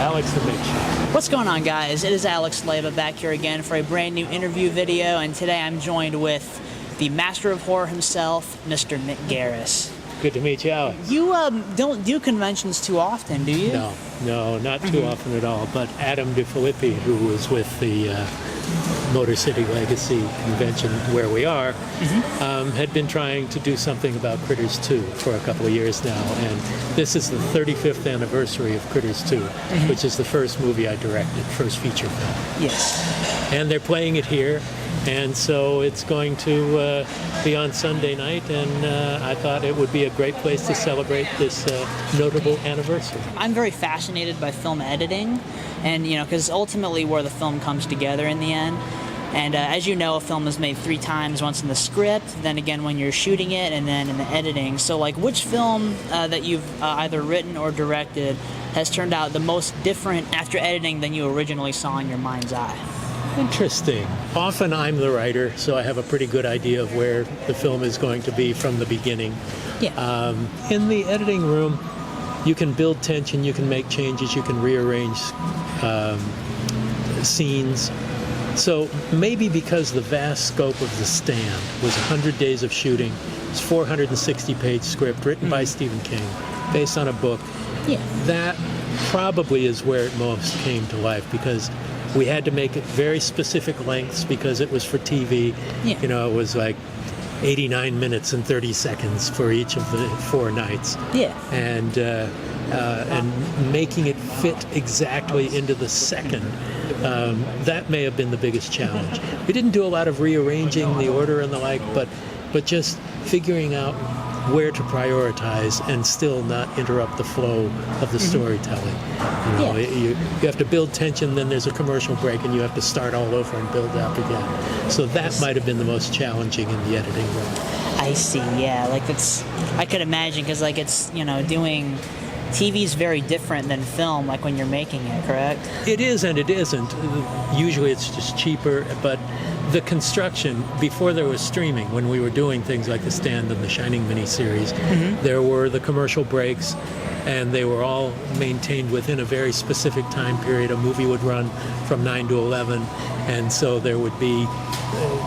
Alex the Mitch. What's going on, guys? It is Alex Leva back here again for a brand new interview video, and today I'm joined with the master of horror himself, Mr. Mick Garris. Good to meet you, Alex. You don't do conventions too often, do you? No, not too often at all. But Adam DeFilippi, who was with the Motor City Legacy convention where we are, had been trying to do something about Critters 2 for a couple of years now. And this is the 35th anniversary of Critters 2, which is the first movie I directed, first feature film. Yes. And they're playing it here. And so it's going to be on Sunday night, and I thought it would be a great place to celebrate this notable anniversary. I'm very fascinated by film editing, and because ultimately where the film comes together in the end. And as you know, a film is made 3 times, once in the script, then again when you're shooting it, and then in the editing. So like, which film that you've either written or directed has turned out the most different after editing than you originally saw in your mind's eye? Interesting. Often I'm the writer, so I have a pretty good idea of where the film is going to be from the beginning. Yeah. In the editing room, you can build tension, you can make changes, you can rearrange scenes. So maybe because the vast scope of The Stand was 100 days of shooting, it's 460-page script written by Stephen King, based on a book. Yeah. That probably is where it most came to life, because we had to make it very specific lengths because it was for TV. Yeah. It was like 89 minutes and 30 seconds for each of the 4 nights. Yeah. And making it fit exactly into the second, that may have been the biggest challenge. We didn't do a lot of rearranging the order and the like, but just figuring out where to prioritize and still not interrupt the flow of the storytelling. You have to build tension, then there's a commercial break, and you have to start all over and build up again. So that might have been the most challenging in the editing room. I see. Yeah, I could imagine, because it's doing TV is very different than film, like when you're making it, correct? It is and it isn't. Usually it's just cheaper, but the construction, before there was streaming, when we were doing things like The Stand and the Shining miniseries, there were the commercial breaks, and they were all maintained within a very specific time period. A movie would run from 9 to 11, and so there would be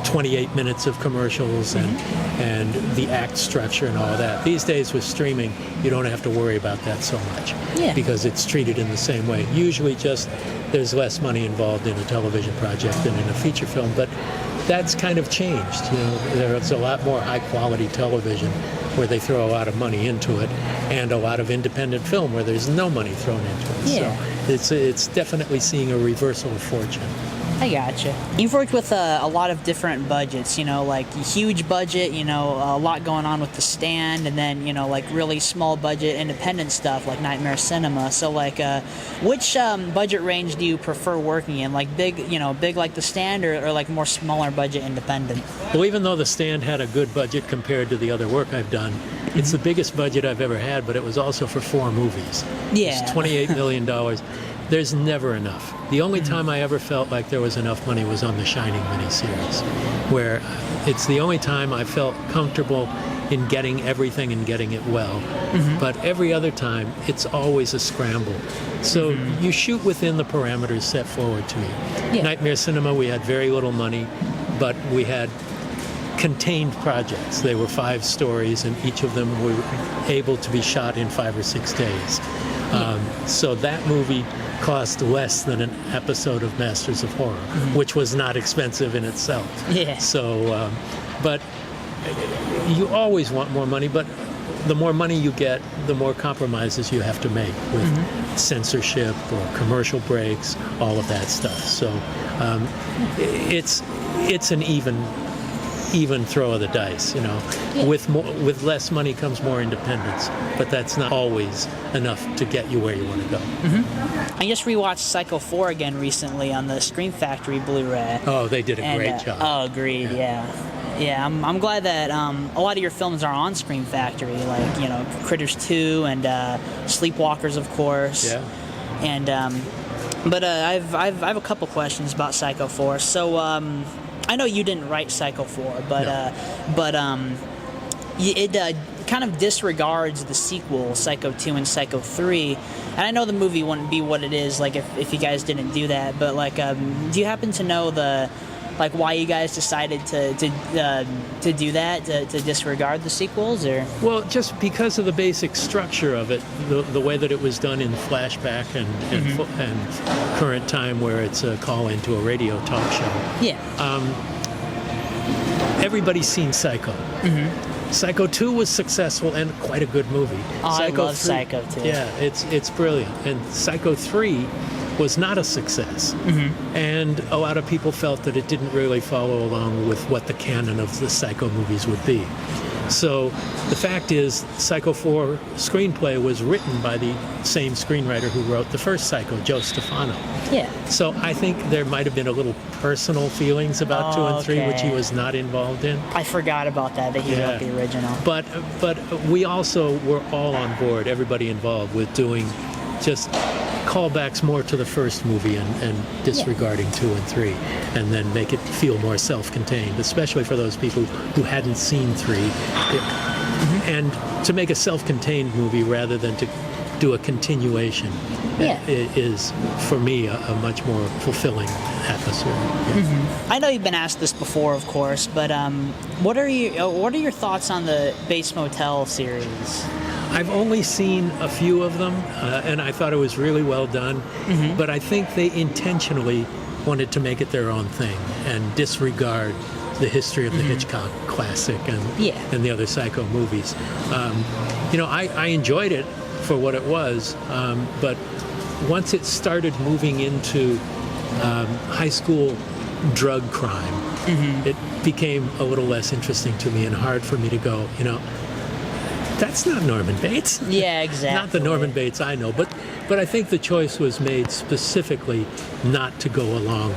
28 minutes of commercials and the act structure and all that. These days with streaming, you don't have to worry about that so much, because it's treated in the same way. Usually just there's less money involved in a television project than in a feature film, but that's kind of changed. There's a lot more high-quality television where they throw a lot of money into it, and a lot of independent film where there's no money thrown into it. Yeah. So it's definitely seeing a reversal of fortune. I gotcha. You've worked with a lot of different budgets, like huge budget, a lot going on with The Stand, and then, like really small budget independent stuff like Nightmare Cinema. So which budget range do you prefer working in? Like big like The Stand, or like more smaller budget independent? Well, even though The Stand had a good budget compared to the other work I've done, it's the biggest budget I've ever had, but it was also for 4 movies. Yeah. It's $28 million. There's never enough. The only time I ever felt like there was enough money was on the Shining miniseries, where it's the only time I felt comfortable in getting everything and getting it well. But every other time, it's always a scramble. So you shoot within the parameters set forward to you. Yeah. Nightmare Cinema, we had very little money, but we had contained projects. They were 5 stories, and each of them were able to be shot in 5 or 6 days. So that movie cost less than an episode of Masters of Horror, which was not expensive in itself. Yeah. So, but you always want more money, but the more money you get, the more compromises you have to make with censorship or commercial breaks, all of that stuff. So it's an even throw of the dice, With less money comes more independence, but that's not always enough to get you where you want to go. I just rewatched Psycho 4 again recently on the Scream Factory Blu-ray. Oh, they did a great job. Oh, agreed. Yeah. I'm glad that a lot of your films are on Scream Factory, like Critters 2 and Sleepwalkers, of course. Yeah. And but I have a couple questions about Psycho 4. So I know you didn't write Psycho 4, but No. kind of disregards the sequel, Psycho 2 and Psycho 3. And I know the movie wouldn't be what it is, like, if you guys didn't do that. But, like, do you happen to know why you guys decided to do that, to disregard the sequels, or? Well, just because of the basic structure of it, the way that it was done in flashback and current time, where it's a call into a radio talk show. Yeah. Everybody's seen Psycho. Psycho 2 was successful and quite a good movie. Oh, Psycho I love 3, Psycho 2. Yeah, it's brilliant. And Psycho 3 was not a success. And a lot of people felt that it didn't really follow along with what the canon of the Psycho movies would be. So the fact is, Psycho 4 screenplay was written by the same screenwriter who wrote the first Psycho, Joe Stefano. Yeah. So I think there might have been a little personal feelings about 2 and 3, which he was not involved in. I forgot about that he wrote the original. But we also were all on board, everybody involved, with doing just callbacks more to the first movie and disregarding 2 and 3, and then make it feel more self-contained, especially for those people who hadn't seen 3. And to make a self-contained movie rather than to do a continuation is, for me, a much more fulfilling atmosphere. I know you've been asked this before, of course, but what are your thoughts on the Bates Motel series? I've only seen a few of them, and I thought it was really well done. But I think they intentionally wanted to make it their own thing and disregard the history of the Hitchcock classic and the other Psycho movies. I enjoyed it for what it was, but once it started moving into high school drug crime, it became a little less interesting to me and hard for me to go, that's not Norman Bates. Yeah, exactly. Not the Norman Bates I know, but I think the choice was made specifically not to go along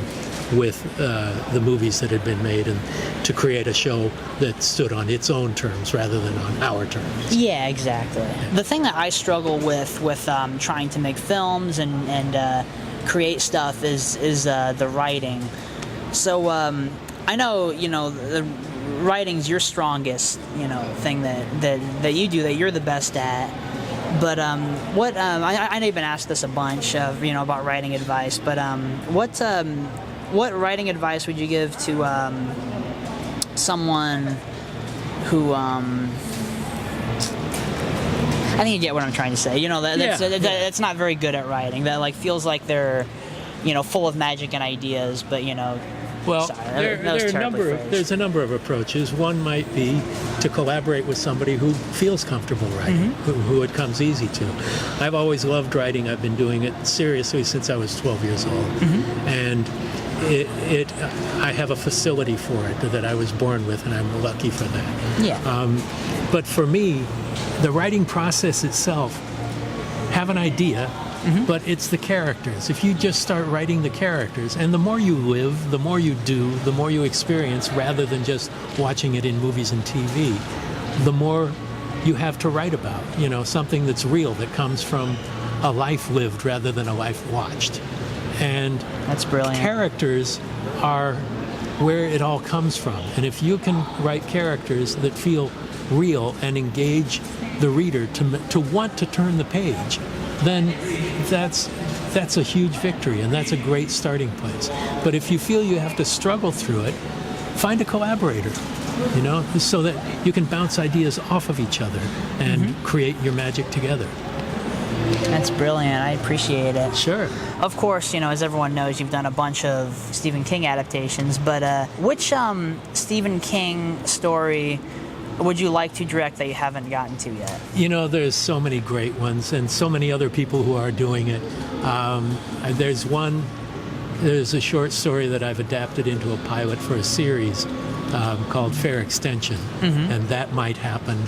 with the movies that had been made and to create a show that stood on its own terms rather than on our terms. Yeah, exactly. The thing that I struggle with trying to make films and create stuff is the writing. So I know, the writing's your strongest, thing that you do, that you're the best at. But I know you've been asked this a bunch of, about writing advice. But what writing advice would you give to someone who I think you get what I'm trying to say. That's not very good at writing. That feels like they're full of magic and ideas, but Well, sorry, there's a number of approaches. One might be to collaborate with somebody who feels comfortable writing, who it comes easy to. I've always loved writing. I've been doing it seriously since I was 12 years old, and I have a facility for it that I was born with, and I'm lucky for that. Yeah. But for me, the writing process itself, have an idea. But it's the characters. If you just start writing the characters, and the more you live, the more you do, the more you experience, rather than just watching it in movies and TV, the more you have to write about. Something that's real, that comes from a life lived rather than a life watched. And that's brilliant. Characters are where it all comes from. And if you can write characters that feel real and engage the reader to want to turn the page, then that's a huge victory, and that's a great starting place. But if you feel you have to struggle through it, find a collaborator, so that you can bounce ideas off of each other and create your magic together. That's brilliant. I appreciate it. Sure. Of course, as everyone knows, you've done a bunch of Stephen King adaptations, but which Stephen King story would you like to direct that you haven't gotten to yet? There's so many great ones and so many other people who are doing it. There's a short story that I've adapted into a pilot for a series called Fair Extension, and that might happen.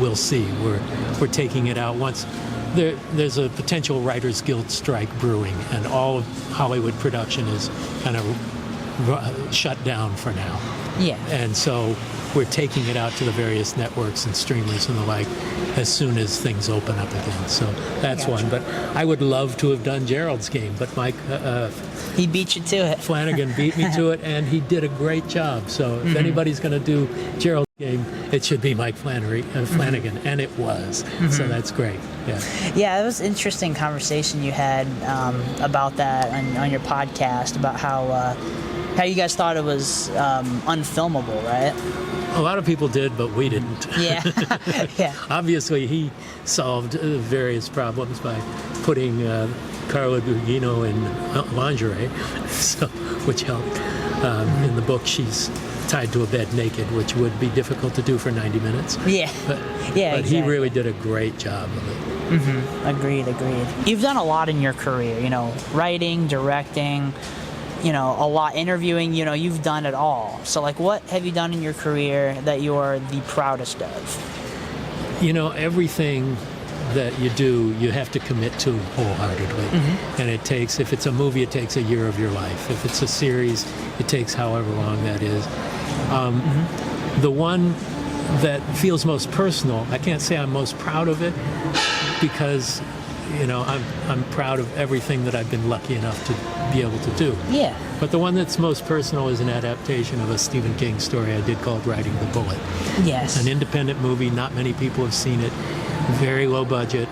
We'll see. We're taking it out once. There's a potential Writers Guild strike brewing, and all of Hollywood production is kind of shut down for now. Yeah. And so we're taking it out to the various networks and streamers and the like as soon as things open up again. So that's one. But I would love to have done Gerald's Game, but Mike He beat you to it. Flanagan beat me to it, and he did a great job. So if anybody's going to do Gerald's game, it should be Mike Flanagan, and it was. So that's great. Yeah. Yeah, it was an interesting conversation you had about that on your podcast, about how you guys thought it was unfilmable, right? A lot of people did, but we didn't. Yeah. Yeah. Obviously, he solved various problems by putting Carla Gugino in lingerie, so, which helped. In the book, she's tied to a bed naked, which would be difficult to do for 90 minutes. Yeah. But Exactly. he really did a great job of it. Agreed. You've done a lot in your career, writing, directing, a lot interviewing, you've done it all. So, like, what have you done in your career that you're the proudest of? Everything that you do, you have to commit to wholeheartedly. And it takes, if it's a movie, it takes a year of your life. If it's a series, it takes however long that is. The one that feels most personal, I can't say I'm most proud of it, because I'm proud of everything that I've been lucky enough to be able to do. Yeah. But the one that's most personal is an adaptation of a Stephen King story I did called Riding the Bullet. Yes. An independent movie, not many people have seen it, very low budget,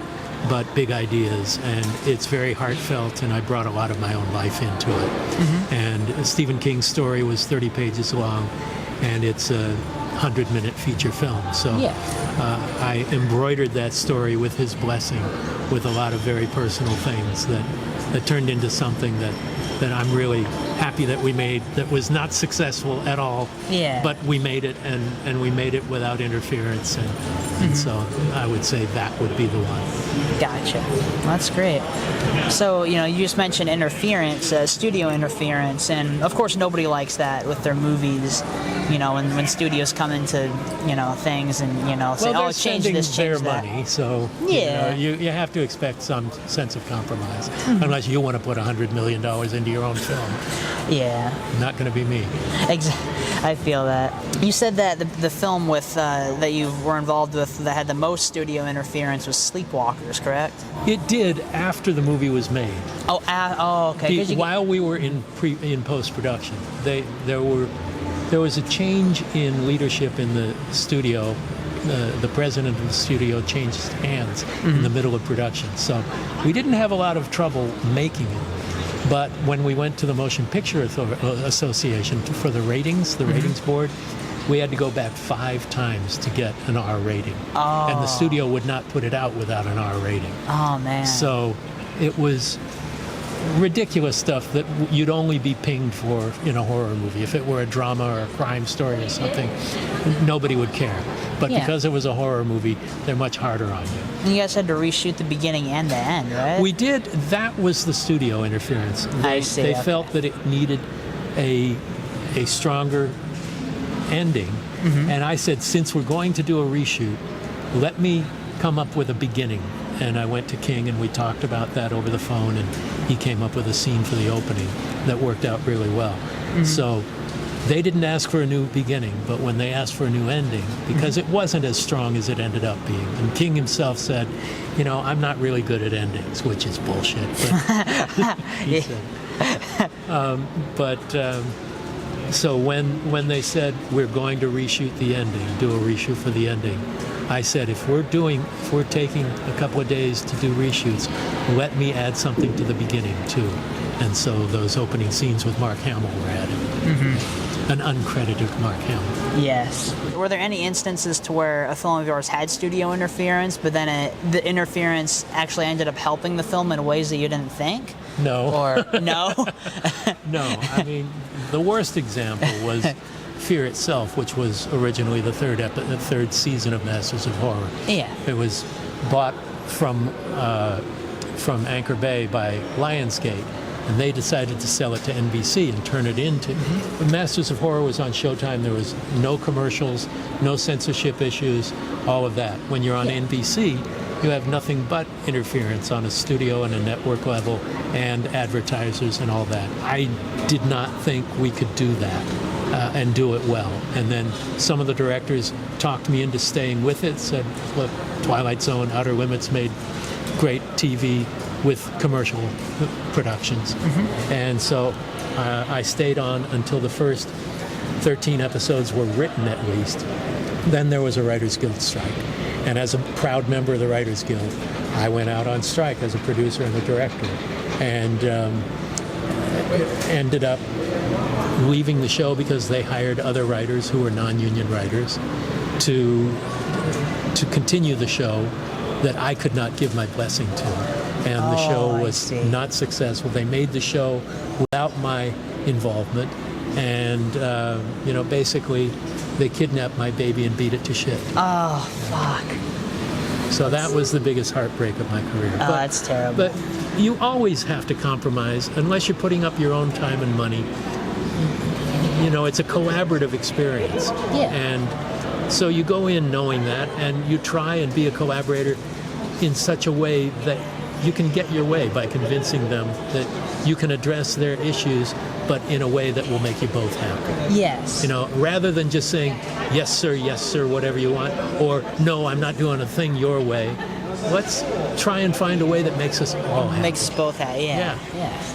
but big ideas, and it's very heartfelt, and I brought a lot of my own life into it. And Stephen King's story was 30 pages long, and it's a 100-minute feature film. So I embroidered that story with his blessing, with a lot of very personal things that turned into something that I'm really happy that we made, that was not successful at all. Yeah. But we made it, and we made it without interference, and so I would say that would be the one. Gotcha. That's great. So, you just mentioned interference, studio interference, and of course nobody likes that with their movies, when studios come into, things and, say, Well, oh, change this, their change that. money, so Yeah. you have to expect some sense of compromise, unless you want to put $100 million into your own film. Yeah. Not going to be me. I feel that. You said that the film with that you were involved with that had the most studio interference was Sleepwalkers, correct? It did after the movie was made. Okay. While we were in post-production, there was a change in leadership in the studio. The president of the studio changed hands in the middle of production, so we didn't have a lot of trouble making it. But when we went to the Motion Picture Association for the ratings, the ratings board, we had to go back 5 times to get an R rating. Oh. And the studio would not put it out without an R rating. Oh, man. So it was ridiculous stuff that you'd only be pinged for in a horror movie. If it were a drama or a crime story or something, nobody would care. But because it was a horror movie, they're much harder on you. You guys had to reshoot the beginning and the end, right? We did. That was the studio interference. I see. They felt that it needed a stronger ending. And I said, since we're going to do a reshoot, let me come up with a beginning. And I went to King, and we talked about that over the phone, and he came up with a scene for the opening that worked out really well. So they didn't ask for a new beginning, but when they asked for a new ending, because it wasn't as strong as it ended up being, and King himself said, I'm not really good at endings, which is bullshit. But he said. So when they said we're going to reshoot the ending, do a reshoot for the ending, I said, if we're taking a couple of days to do reshoots, let me add something to the beginning too. And so those opening scenes with Mark Hamill were added. An uncredited Mark Hamill. Yes. Were there any instances to where a film of yours had studio interference, but then the interference actually ended up helping the film in ways that you didn't think? No. Or no? No. I mean, the worst example was Fear itself, which was originally the third season of Masters of Horror. Yeah. It was bought from Anchor Bay by Lionsgate, and they decided to sell it to NBC and turn it into. Masters of Horror was on Showtime. There was no commercials, no censorship issues, all of that. When you're on NBC, you have nothing but interference on a studio and a network level and advertisers and all that. I did not think we could do that and do it well. And then some of the directors talked me into staying with it, said, look, Twilight Zone, Outer Limits made great TV. with commercial productions. And so I stayed on until the first 13 episodes were written, at least. Then there was a Writers Guild strike. And as a proud member of the Writers Guild, I went out on strike as a producer and a director, and ended up leaving the show because they hired other writers who were non-union writers to continue the show that I could not give my blessing to. And the show was not successful. They made the show without my involvement, and basically they kidnapped my baby and beat it to shit. Oh, fuck. So that was the biggest heartbreak of my career. Oh, that's terrible. But you always have to compromise unless you're putting up your own time and money. It's a collaborative experience. Yeah. And so you go in knowing that, and you try and be a collaborator in such a way that you can get your way by convincing them that you can address their issues, but in a way that will make you both happy. Yes. Rather than just saying, yes, sir, whatever you want, or no, I'm not doing a thing your way. Let's try and find a way that makes us all happy. Makes us both happy, yeah.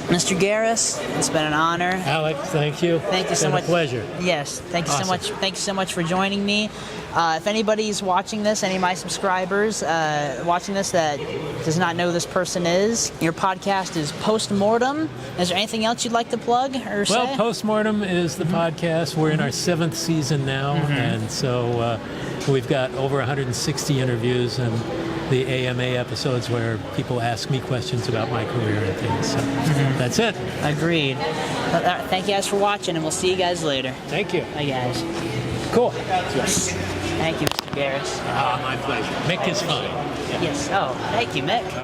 Mr. Garris, it's been an honor. Alec, thank you. Thank you so much. It's been a pleasure. Yes, thank you Awesome. so much. Thank you so much for joining me. If anybody's watching this, any of my subscribers watching this that does not know who this person is, your podcast is Postmortem. Is there anything else you'd like to plug or say? Well, Postmortem is the podcast. We're in our 7th season now, and so we've got over 160 interviews and the AMA episodes where people ask me questions about my career and things. So that's it. Agreed. Thank you guys for watching, and we'll see you guys later. Thank you. Bye, guys. Cool. Yes. Thank you, Mr. Garris. My pleasure. Mick is fine. Yes. Oh, thank you, Mick.